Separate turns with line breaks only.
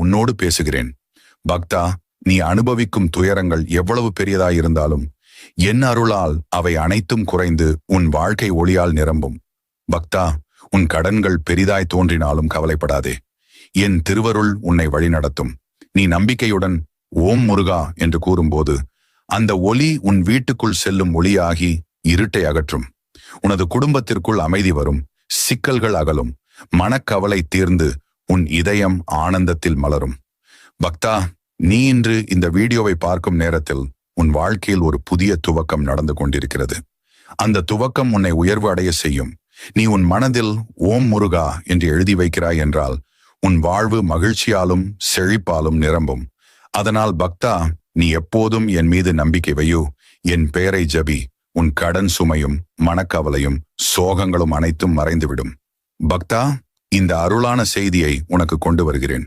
உன்னோடு பேசுகிறேன். பக்தா, நீ அனுபவிக்கும் துயரங்கள் எவ்வளவு பெரியதாயிருந்தாலும் என் அருளால் அவை அனைத்தும் குறைந்து உன் வாழ்க்கை ஒளியால் நிரம்பும். பக்தா, உன் கடன்கள் பெரிதாய் தோன்றினாலும் கவலைப்படாதே. என் திருவருள் உன்னை வழிநடத்தும். நீ நம்பிக்கையுடன் ஓம் முருகா என்று கூறும்போது அந்த ஒளி உன் வீட்டுக்குள் செல்லும் ஒளியாகி இருட்டை அகற்றும். உனது குடும்பத்திற்குள் அமைதி வரும், சிக்கல்கள் அகலும், மனக்கவலை தீர்ந்து உன் இதயம் ஆனந்தத்தில் மலரும். பக்தா, நீ இன்று இந்த வீடியோவை பார்க்கும் நேரத்தில் உன் வாழ்க்கையில் ஒரு புதிய துவக்கம் நடந்து கொண்டிருக்கிறது. அந்த துவக்கம் உன்னை உயர்வு அடைய செய்யும். நீ உன் மனதில் ஓம் முருகா என்று எழுதி வைக்கிறாய் என்றால் உன் வாழ்வு மகிழ்ச்சியாலும் செழிப்பாலும் நிரம்பும். அதனால் பக்தா, நீ எப்போதும் என் மீது நம்பிக்கை வையு. என் பெயரை ஜபி. உன் கடன் சுமையும் மனக்கவலையும் சோகங்களும் அனைத்தும் மறைந்துவிடும். பக்தா, இந்த அருளான செய்தியை உனக்கு கொண்டு வருகிறேன்.